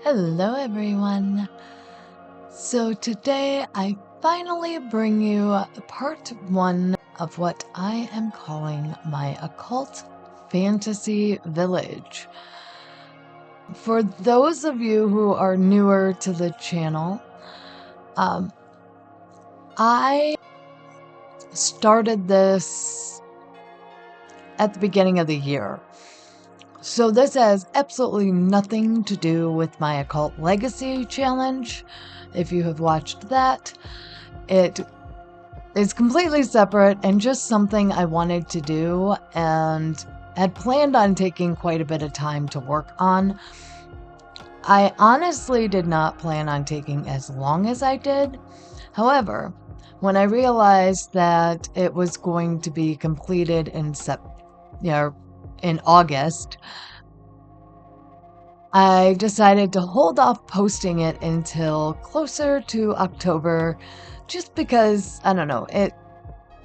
Hello everyone. So today I finally bring you part one of what I am calling my occult fantasy village. For those of you who are newer to the channel, I started this at the beginning of the year. So this has absolutely nothing to do with my Occult Legacy challenge. If you have watched that, it is completely separate and just something I wanted to do and had planned on taking quite a bit of time to work on. I honestly did not plan on taking as long as I did. However, when I realized that it was going to be completed in August, I decided to hold off posting it until closer to October, just because, I don't know, it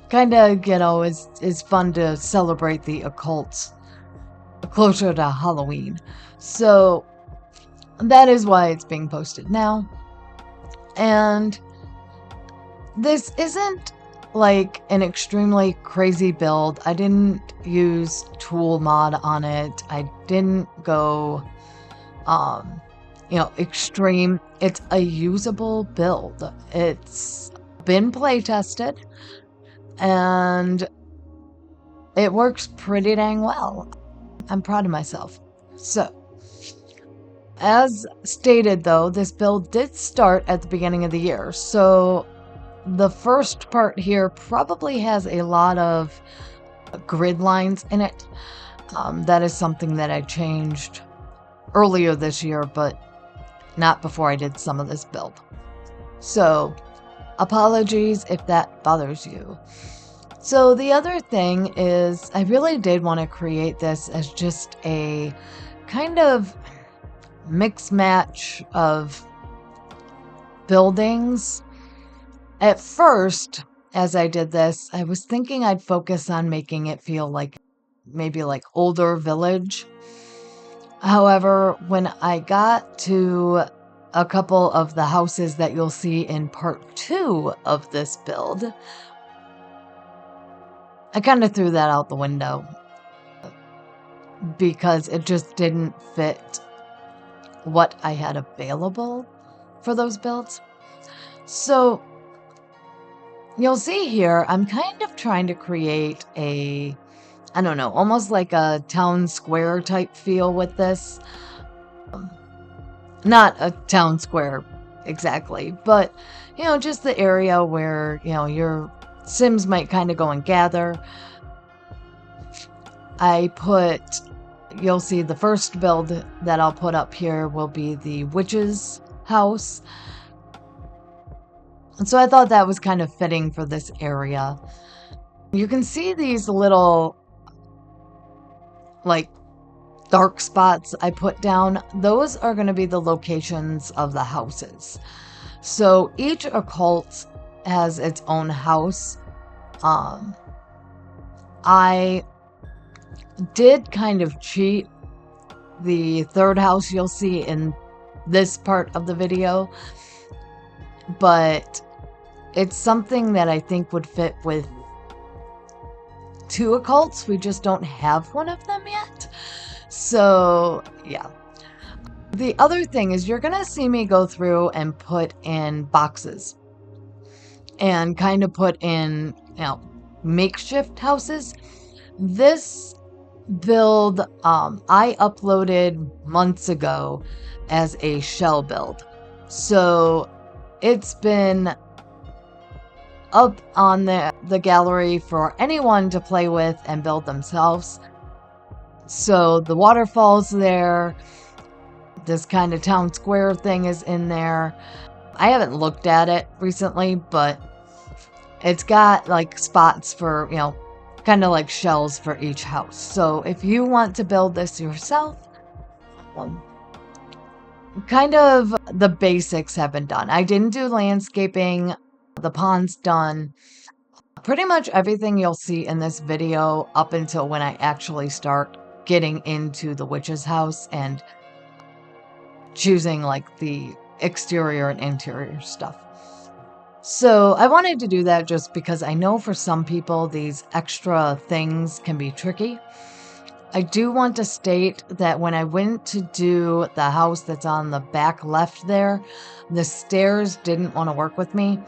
kind of, is fun to celebrate the occult closer to Halloween. So that is why it's being posted now. And this isn't like an extremely crazy build. I didn't use tool mod on it. I didn't go extreme. It's a usable build. It's been play tested and it works pretty dang well. I'm proud of myself. So, as stated though, this build did start at the beginning of the year. So the first part here probably has a lot of grid lines in it. That is something that I changed earlier this year, but not before I did some of this build. So apologies if that bothers you. So the other thing is I really did want to create this as just a kind of mix match of buildings. At first, as I did this, I was thinking I'd focus on making it feel like maybe like older village. However, when I got to a couple of the houses that you'll see in part 2 of this build, I kind of threw that out the window because it just didn't fit what I had available for those builds. So you'll see here, I'm kind of trying to create a, I don't know, almost like a town square type feel with this. Not a town square exactly, but, just the area where, your Sims might kind of go and gather. You'll see the first build that I'll put up here will be the witch's house. And so I thought that was kind of fitting for this area. You can see these little, like, dark spots I put down. Those are going to be the locations of the houses. So each occult has its own house. I did kind of cheat. The third house you'll see in this part of the video, but it's something that I think would fit with 2 occults. We just don't have one of them yet. So, yeah. The other thing is you're going to see me go through and put in boxes and kind of put in, makeshift houses. This build, I uploaded months ago as a shell build. So it's been up on the gallery for anyone to play with and build themselves. So the waterfall's there. This kind of town square thing is in there. I haven't looked at it recently, but it's got like spots for, kind of like shells for each house. So if you want to build this yourself, kind of the basics have been done. I didn't do landscaping. The pond's done. Pretty much everything you'll see in this video up until when I actually start getting into the witch's house and choosing like the exterior and interior stuff. So I wanted to do that just because I know for some people these extra things can be tricky. I do want to state that when I went to do the house that's on the back left there, the stairs didn't want to work with me,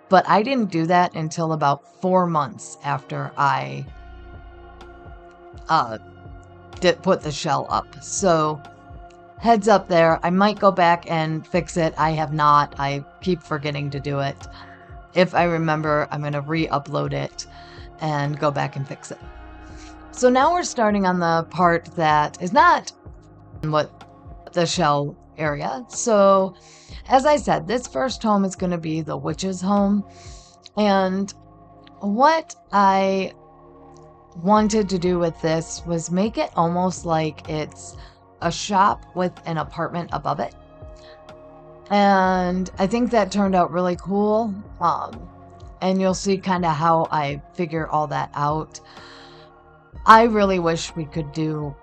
but I didn't do that until about 4 months after I did put the shell up. So heads up there, I might go back and fix it. I have not. I keep forgetting to do it. If I remember, I'm going to re-upload it and go back and fix it. So now we're starting on the part that is not what the shell area. So as I said, this first home is going to be the witch's home. And what I wanted to do with this was make it almost like it's a shop with an apartment above it. And I think that turned out really cool. And you'll see kind of how I figure all that out. I really wish we could do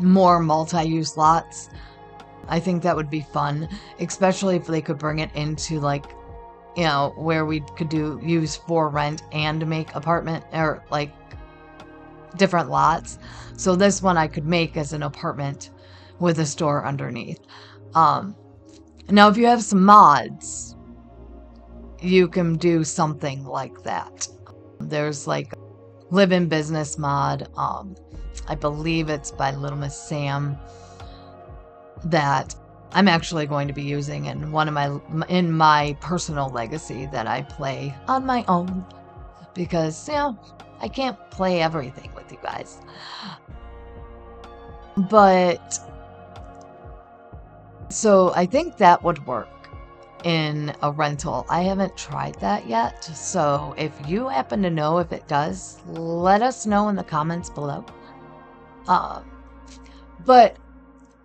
more multi-use lots. I think that would be fun, especially if they could bring it into like, you know, where we could use for rent and make apartment or like different lots. So this one I could make as an apartment with a store underneath. Now if you have some mods, you can do something like that. There's like Live in Business mod. I believe it's by Little Miss Sam that I'm actually going to be using in in my personal legacy that I play on my own, because, you know, I can't play everything with you guys. But so I think that would work in a rental. I haven't tried that yet, so if you happen to know if it does, let us know in the comments below. But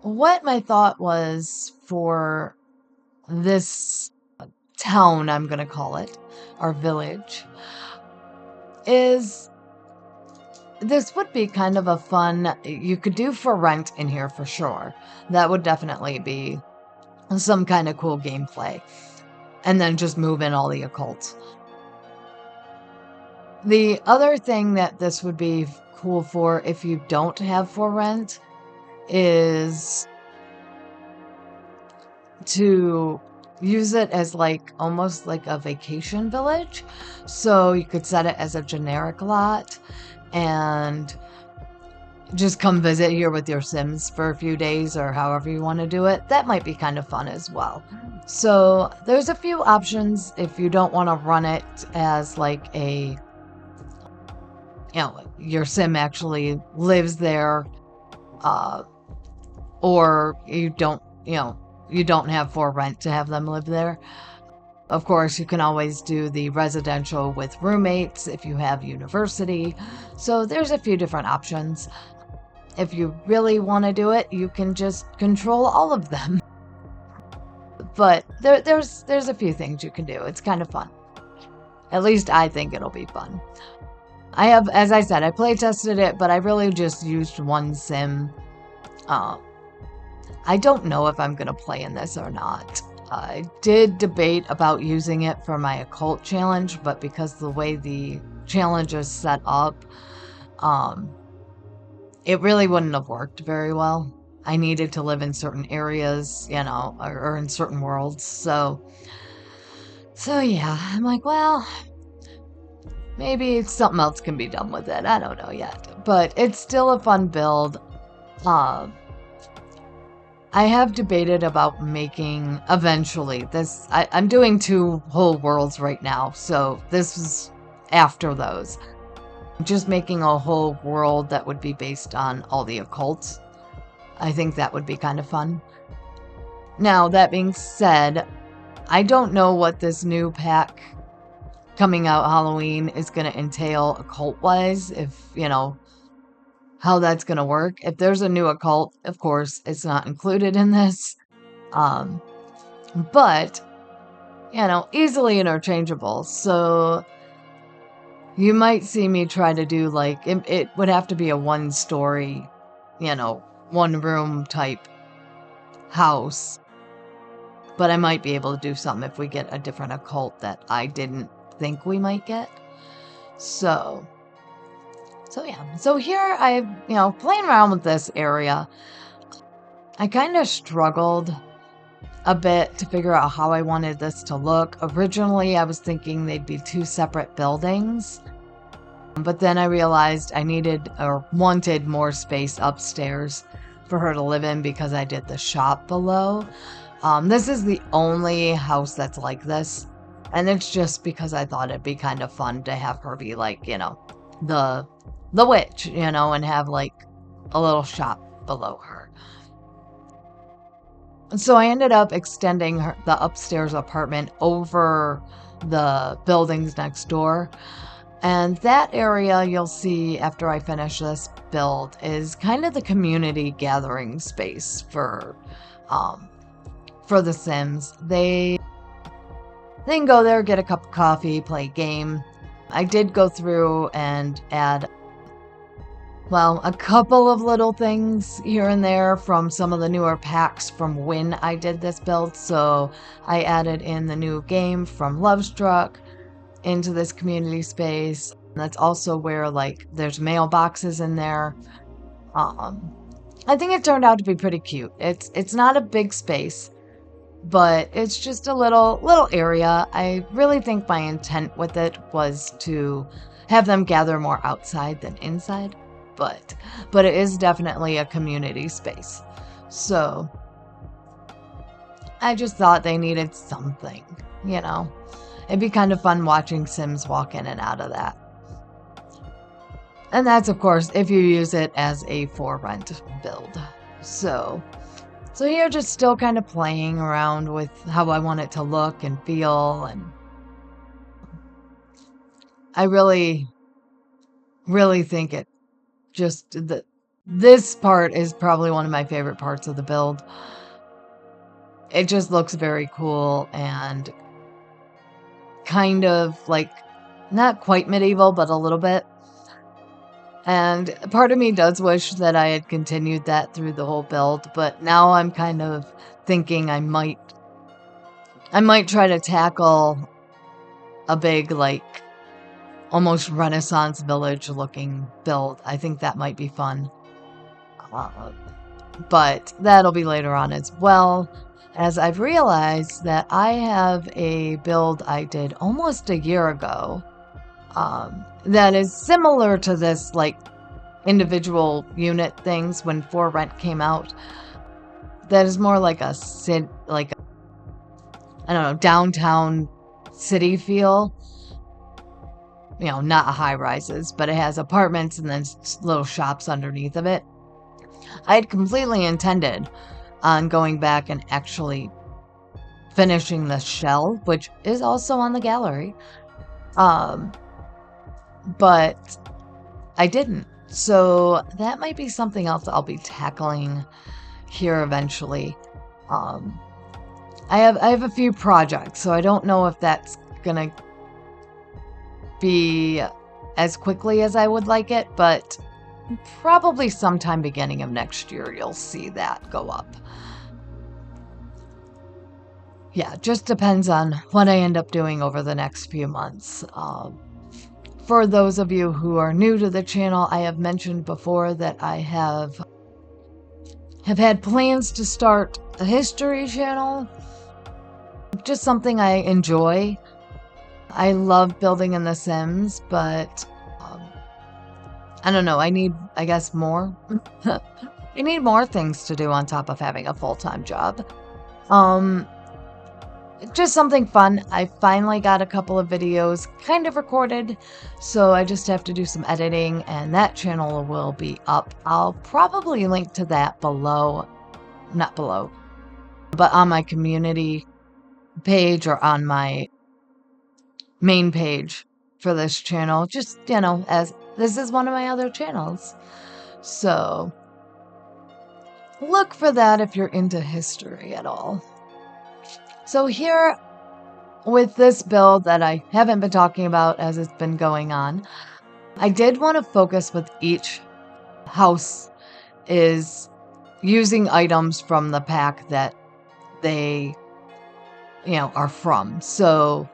what my thought was for this town, I'm going to call it, or village, is this would be kind of a fun, you could do for rent in here for sure. That would definitely be some kind of cool gameplay. And then just move in all the occults. The other thing that this would be cool for if you don't have for rent is to use it as like almost like a vacation village. So you could set it as a generic lot and just come visit here with your Sims for a few days or however you want to do it. That might be kind of fun as well. So there's a few options if you don't want to run it as like a, you know, your Sim actually lives there, or you don't, you know, you don't have for rent to have them live there. Of course, you can always do the residential with roommates if you have university. So there's a few different options. If you really want to do it, you can just control all of them. But there's a few things you can do. It's kind of fun. At least I think it'll be fun. I have, as I said, I play tested it, but I really just used one Sim. I don't know if I'm going to play in this or not. I did debate about using it for my occult challenge, but because the way the challenge is set up, it really wouldn't have worked very well. I needed to live in certain areas, you know, or in certain worlds. So yeah, I'm like, well, maybe something else can be done with it. I don't know yet, but it's still a fun build. I have debated about making eventually this. I'm doing 2 whole worlds right now, so this is after those. Just making a whole world that would be based on all the occults. I think that would be kind of fun. Now, that being said, I don't know what this new pack coming out Halloween is going to entail occult-wise, if, you know, how that's going to work. If there's a new occult, of course, it's not included in this. But, you know, easily interchangeable. So you might see me try to do like, it would have to be a 1-story, you know, 1-room type house, but I might be able to do something if we get a different occult that I didn't think we might get. So yeah. So here I, playing around with this area, I kind of struggled a bit to figure out how I wanted this to look. Originally, I was thinking they'd be two separate buildings, but then I realized I needed or wanted more space upstairs for her to live in because I did the shop below. This is the only house that's like this, and it's just because I thought it'd be kind of fun to have her be like, the witch, and have like a little shop below her. So I ended up extending the upstairs apartment over the buildings next door. And that area you'll see after I finish this build is kind of the community gathering space for the Sims. They can go there, get a cup of coffee, play a game. I did go through and add, a couple of little things here and there from some of the newer packs from when I did this build. So I added in the new game from Lovestruck into this community space. That's also where there's mailboxes in there. I think it turned out to be pretty cute. It's not a big space, but it's just a little area. I really think my intent with it was to have them gather more outside than inside, but it is definitely a community space. So I just thought they needed something, It'd be kind of fun watching Sims walk in and out of that. And that's, of course, if you use it as a for rent build. So here, just still kind of playing around with how I want it to look and feel. And I really, really think it just, this part is probably one of my favorite parts of the build. It just looks very cool and kind of not quite medieval, but a little bit. And part of me does wish that I had continued that through the whole build, but now I'm kind of thinking I might try to tackle a big, almost Renaissance village looking build. I think that might be fun. But that'll be later on as well, as I've realized that I have a build I did almost a year ago that is similar to this, individual unit things when For Rent came out. That is more like I don't know, downtown city feel. Not high rises, but it has apartments and then little shops underneath of it. I had completely intended on going back and actually finishing the shell, which is also on the gallery. But I didn't. So that might be something else I'll be tackling here eventually. I have a few projects, so I don't know if that's gonna be as quickly as I would like it, but probably sometime beginning of next year you'll see that go up. Yeah, just depends on what I end up doing over the next few months. For those of you who are new to the channel, I have mentioned before that I have had plans to start a history channel. Just something I enjoy. I love building in The Sims, but I don't know. I need, I guess, more. I need more things to do on top of having a full-time job. Just something fun. I finally got a couple of videos kind of recorded, so I just have to do some editing, and that channel will be up. I'll probably link to that below, not below, but on my community page or on my main page for this channel, just, as this is one of my other channels. So look for that if you're into history at all. So here, with this build that I haven't been talking about as it's been going on, I did want to focus with each house is using items from the pack that they, are from. So,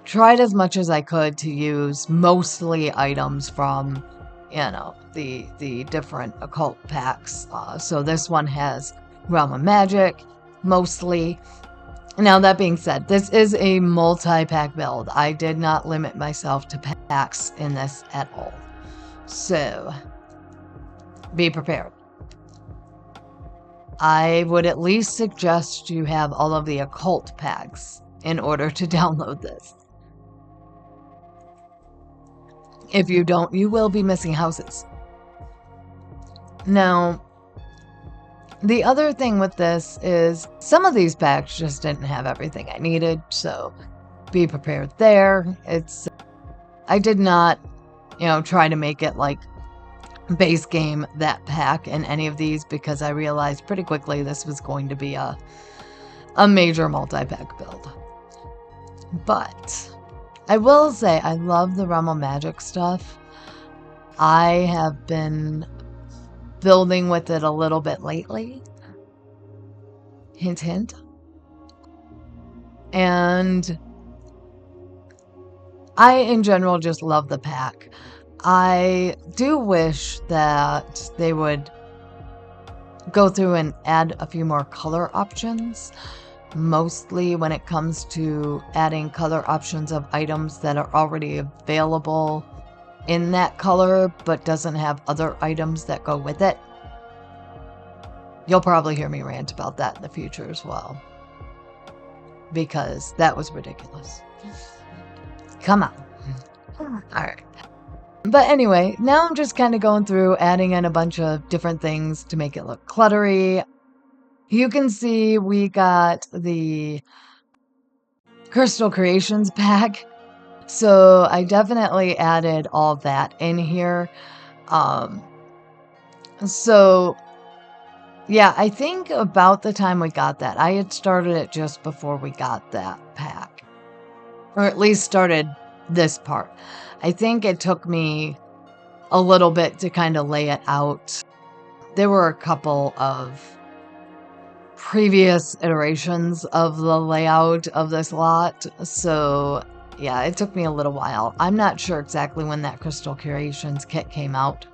tried as much as I could to use mostly items from, the different occult packs. So this one has Realm of Magic, mostly. Now, that being said, this is a multi-pack build. I did not limit myself to packs in this at all. So, be prepared. I would at least suggest you have all of the occult packs in order to download this. If you don't, you will be missing houses. Now, the other thing with this is some of these packs just didn't have everything I needed, so be prepared there. I did not, try to make it like base game that pack in any of these because I realized pretty quickly this was going to be a major multi-pack build. But I will say I love the Realm of Magic stuff. I have been building with it a little bit lately. Hint, hint. And I, in general, just love the pack. I do wish that they would go through and add a few more color options, mostly when it comes to adding color options of items that are already available in that color but doesn't have other items that go with it. You'll probably hear me rant about that in the future as well, because that was ridiculous. Come on. All right. But anyway, now I'm just kind of going through adding in a bunch of different things to make it look cluttery. You can see we got the Crystal Creations pack. So I definitely added all of that in here. So yeah, I think about the time we got that, I had started it just before we got that pack, or at least started this part. I think it took me a little bit to kind of lay it out. There were a couple of previous iterations of the layout of this lot, so yeah, it took me a little while. I'm not sure exactly when that Crystal Creations kit came out,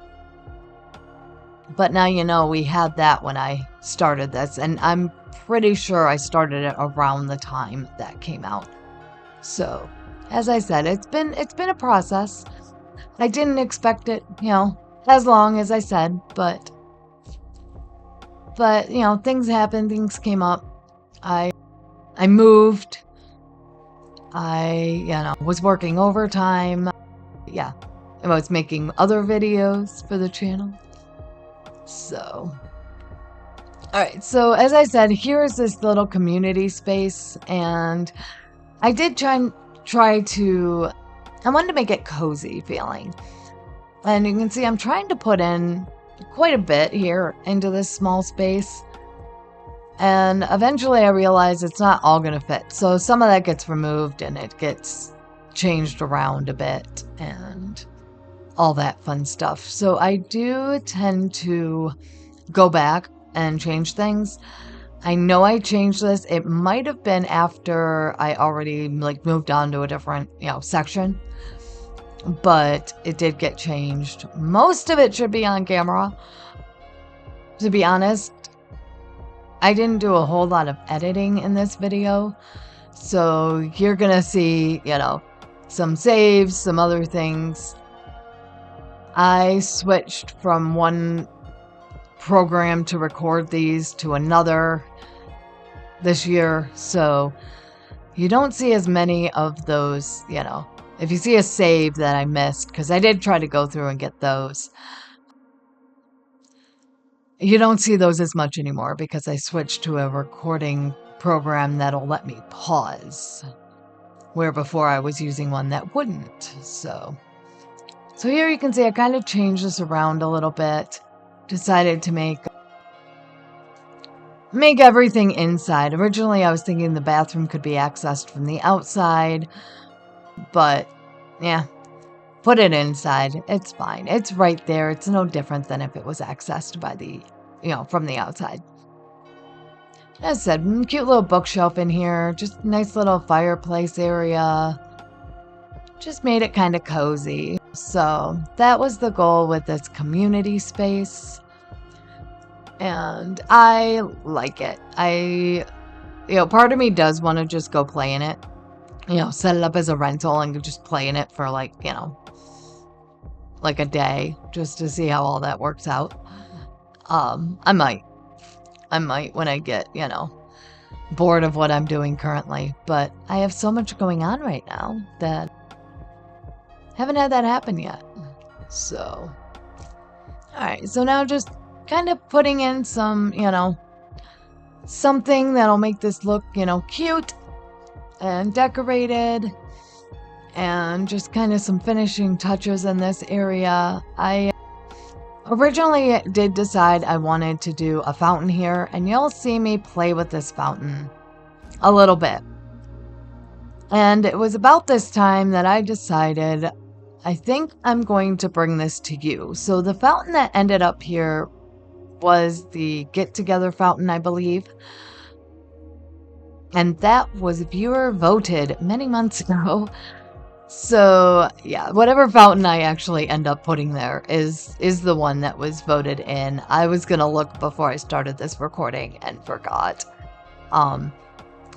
but now we had that when I started this, and I'm pretty sure I started it around the time that came out. So, as I said, it's been a process. I didn't expect it, as long as I said, but things happened, things came up. I moved. I, was working overtime. Yeah. I was making other videos for the channel. So, alright, so as I said, here's this little community space, and I did try to, I wanted to make it cozy feeling. And you can see I'm trying to put in quite a bit here into this small space. And eventually I realized it's not all going to fit. So some of that gets removed and it gets changed around a bit and all that fun stuff. So I do tend to go back and change things. I know I changed this. It might have been after I already moved on to a different, section. But it did get changed. Most of it should be on camera. To be honest, I didn't do a whole lot of editing in this video. So you're going to see, some saves, some other things. I switched from one program to record these to another this year. So you don't see as many of those, if you see a save that I missed, because I did try to go through and get those, you don't see those as much anymore because I switched to a recording program that'll let me pause, where before I was using one that wouldn't. So here you can see I kind of changed this around a little bit, decided to make everything inside. Originally I was thinking the bathroom could be accessed from the outside, but yeah, put it inside. It's fine. It's right there. It's no different than if it was accessed by the from the outside. As I said, cute little bookshelf in here, just nice little fireplace area. Just made it kind of cozy. So that was the goal with this community space. And I like it. Part of me does want to just go play in it. Set it up as a rental and just play in it for like a day just to see how all that works out. I might when I get, bored of what I'm doing currently. But I have so much going on right now that haven't had that happen yet. So, all right. So now just kind of putting in some, something that'll make this look, cute and decorated, and just kind of some finishing touches in this area. I originally did decide I wanted to do a fountain here, and you'll see me play with this fountain a little bit. And it was about this time that I decided, I think I'm going to bring this to you. So the fountain that ended up here was the get-together fountain, I believe. And that was viewer voted many months ago. So yeah, whatever fountain I actually end up putting there is the one that was voted in. I was gonna look before I started this recording and forgot.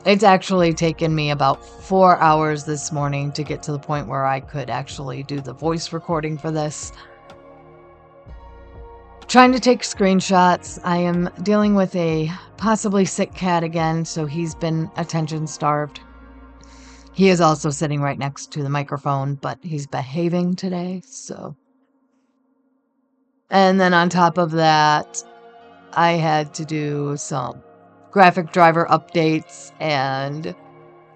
It's actually taken me about 4 hours this morning to get to the point where I could actually do the voice recording for this. Trying to take screenshots. I am dealing with a possibly sick cat again, so he's been attention starved. He is also sitting right next to the microphone, but he's behaving today, so. And then on top of that, I had to do some graphic driver updates and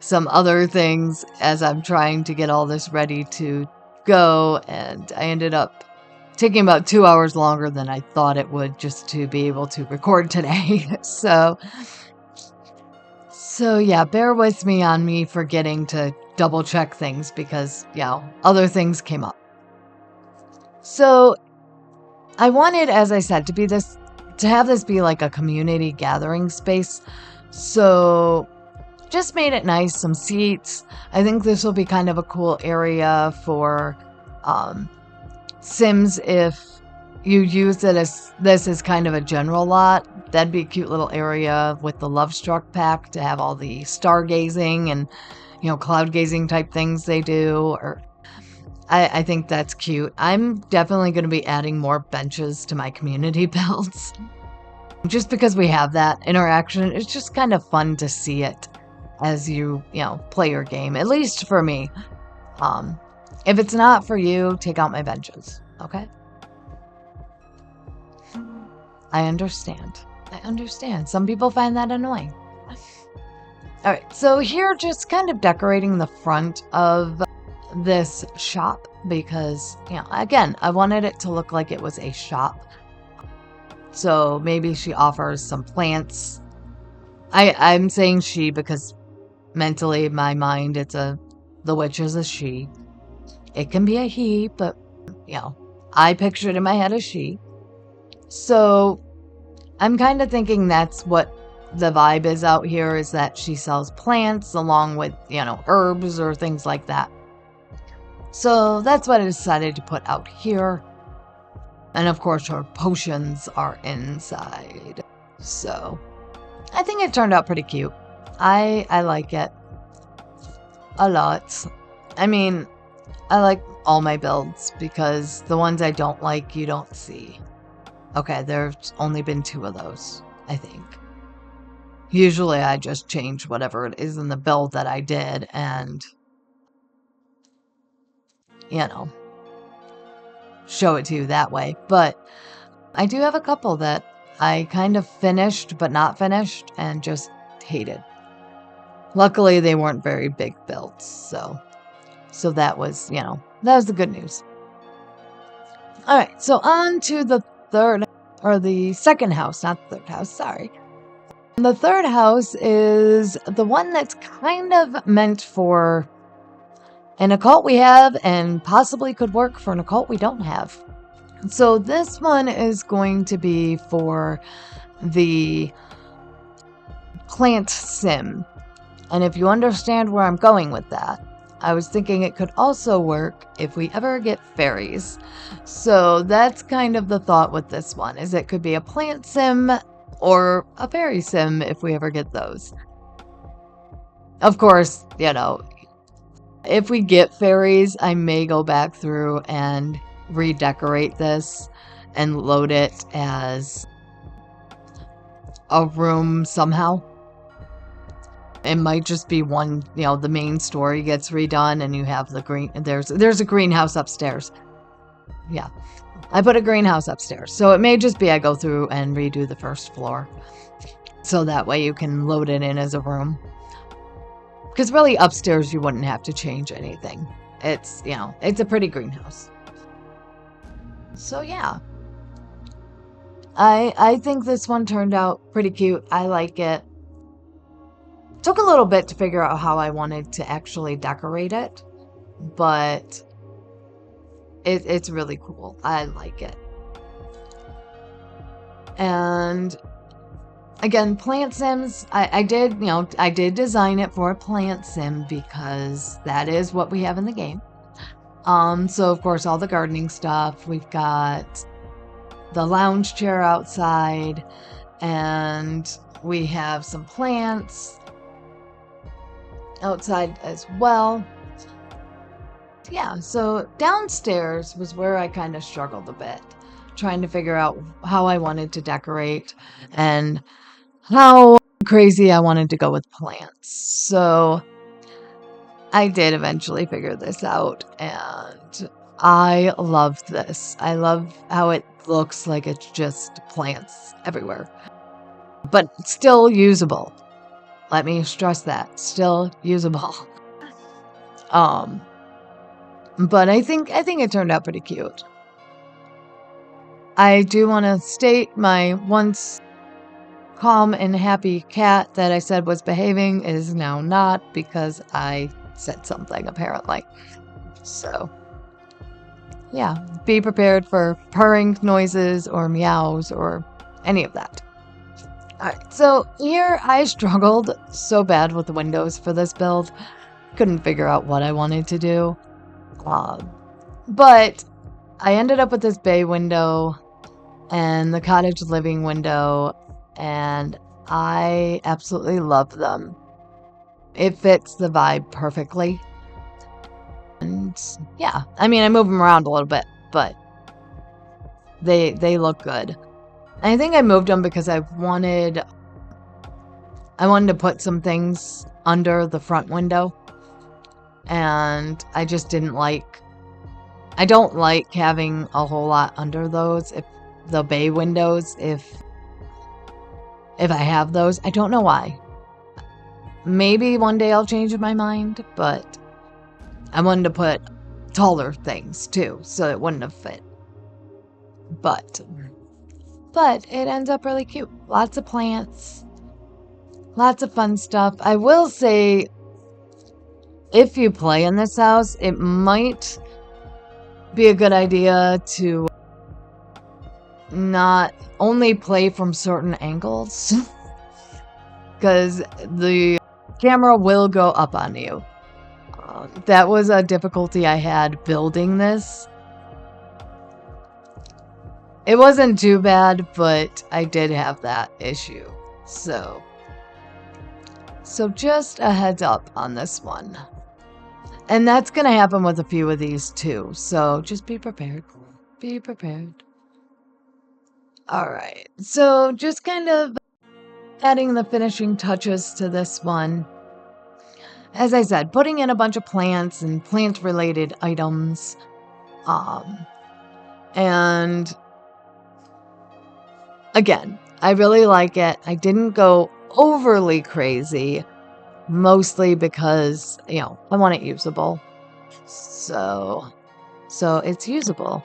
some other things as I'm trying to get all this ready to go, and I ended up taking about 2 hours longer than I thought it would just to be able to record today. So yeah, bear with me on me forgetting to double check things because, other things came up. So I wanted, as I said, to have this be like a community gathering space. So just made it nice, some seats. I think this will be kind of a cool area for Sims if you use it as this as kind of a general lot. That'd be a cute little area with the Love Struck pack to have all the stargazing and cloud gazing type things they do. Or I think that's cute. I'm definitely going to be adding more benches to my community builds just because we have that interaction. It's just kind of fun to see it as you play your game, at least for me. If it's not for you, take out my benches, okay? I understand. Some people find that annoying. All right, so here just kind of decorating the front of this shop because, again, I wanted it to look like it was a shop. So maybe she offers some plants. I'm saying she because mentally, in my mind, the witch is a she. It can be a he, but, I pictured in my head a she. So I'm kind of thinking that's what the vibe is out here, is that she sells plants along with, herbs or things like that. So that's what I decided to put out here. And of course, her potions are inside. So I think it turned out pretty cute. I like it a lot. I mean, I like all my builds because the ones I don't like, you don't see. Okay, there's only been 2 of those, I think. Usually I just change whatever it is in the build that I did and, show it to you that way. But I do have a couple that I kind of finished but not finished and just hated. Luckily, they weren't very big builds, so that was, that was the good news. All right, so on to the second house, not the third house, sorry. The third house is the one that's kind of meant for an occult we have and possibly could work for an occult we don't have. So this one is going to be for the plant sim. And if you understand where I'm going with that, I was thinking it could also work if we ever get fairies. So that's kind of the thought with this one, is it could be a plant sim or a fairy sim if we ever get those. Of course, you know, if we get fairies, I may go back through and redecorate this and load it as a room somehow. It might just be one, you know, the main story gets redone and you have the green, there's a greenhouse upstairs. Yeah, I put a greenhouse upstairs. So it may just be I go through and redo the first floor. So that way you can load it in as a room. Because really upstairs you wouldn't have to change anything. It's, you know, it's a pretty greenhouse. So yeah. I think this one turned out pretty cute. I like it. Took a little bit to figure out how I wanted to actually decorate it, but it's really cool. I like it. And again, plant sims, I did, you know, I did design it for a plant sim because that is what we have in the game. So of course all the gardening stuff, we've got the lounge chair outside, and we have some plants outside as well. Yeah, so downstairs was where I kind of struggled a bit, trying to figure out how I wanted to decorate and how crazy I wanted to go with plants. So I did eventually figure this out, and I love this. I love how it looks like it's just plants everywhere, but still usable. Let me stress that, still usable. But I think it turned out pretty cute. I do want to state my once calm and happy cat that I said was behaving is now not, because I said something apparently. So yeah, be prepared for purring noises or meows or any of that. Alright, so here I struggled so bad with the windows for this build. Couldn't figure out what I wanted to do. But I ended up with this bay window and the cottage living window, and I absolutely love them. It fits the vibe perfectly. And yeah, I mean, I move them around a little bit, but they look good. I think I moved them because I wanted to put some things under the front window, and I just didn't like, I don't like having a whole lot under those, if the bay windows, if I have those. I don't know why. Maybe one day I'll change my mind, but I wanted to put taller things too, so it wouldn't have fit. But it ends up really cute. Lots of plants, lots of fun stuff. I will say, if you play in this house, it might be a good idea to not only play from certain angles, because the camera will go up on you. That was a difficulty I had building this. It wasn't too bad, but I did have that issue. So just a heads up on this one. And that's going to happen with a few of these too. So just be prepared. Be prepared. Alright, so just kind of adding the finishing touches to this one. As I said, putting in a bunch of plants and plant-related items. And again, I really like it. I didn't go overly crazy, mostly because, you know, I want it usable. So it's usable.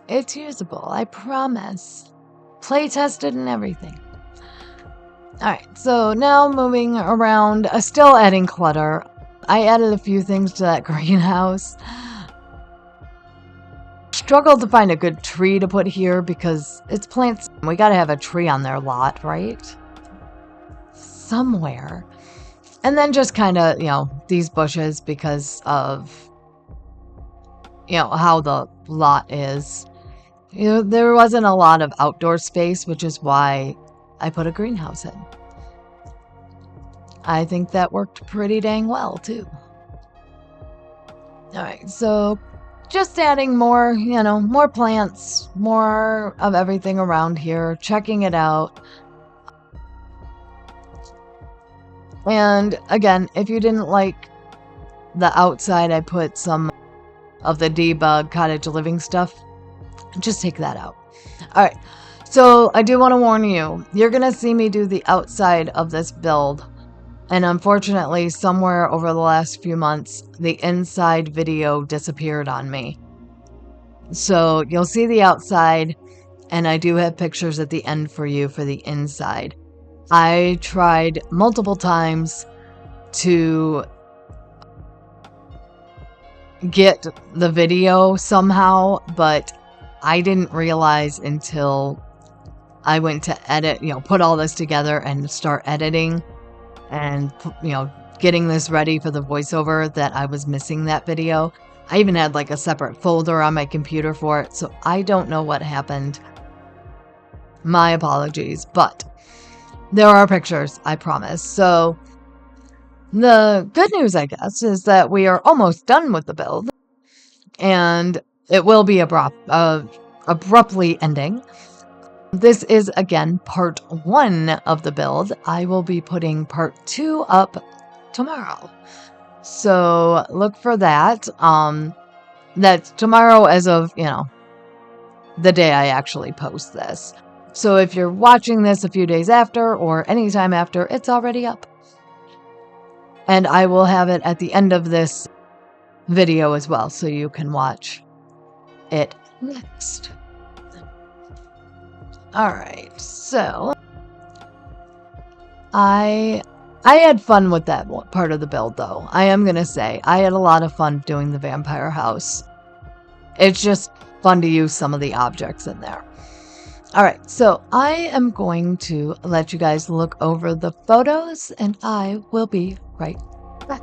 It's usable, I promise. Play tested and everything. Alright, so now moving around, still adding clutter. I added a few things to that greenhouse. struggled to find a good tree to put here because it's plants. We got to have a tree on their lot, right? Somewhere. And then just kind of, these bushes because of, how the lot is. There wasn't a lot of outdoor space, which is why I put a greenhouse in. I think that worked pretty dang well, too. All right, so just adding more, more plants, more of everything around here, checking it out. And again, if you didn't like the outside, I put some of the debug cottage living stuff. Just take that out. All right, so I do want to warn you, you're going to see me do the outside of this build. And unfortunately, somewhere over the last few months, the inside video disappeared on me. So you'll see the outside, and I do have pictures at the end for you for the inside. I tried multiple times to get the video somehow, but I didn't realize until I went to edit, put all this together and start editing and, getting this ready for the voiceover that I was missing that video. I even had like a separate folder on my computer for it, so I don't know what happened. My apologies, but there are pictures, I promise. So the good news, I guess, is that we are almost done with the build, and it will be abruptly ending. This is, again, part 1 of the build. I will be putting part 2 up tomorrow. So look for that. That's tomorrow as of, the day I actually post this. So if you're watching this a few days after or anytime after, it's already up. And I will have it at the end of this video as well, so you can watch it next. Alright, so I had fun with that part of the build, though. I am going to say, I had a lot of fun doing the vampire house. It's just fun to use some of the objects in there. Alright, so I am going to let you guys look over the photos, and I will be right back.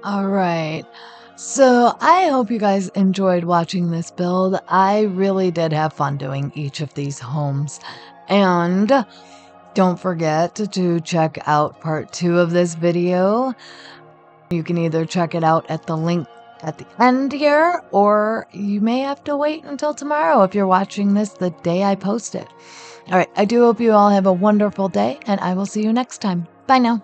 Alright, so I hope you guys enjoyed watching this build. I really did have fun doing each of these homes. And don't forget to check out part 2 of this video. You can either check it out at the link at the end here, or you may have to wait until tomorrow if you're watching this the day I post it. Alright, I do hope you all have a wonderful day, and I will see you next time. Bye now.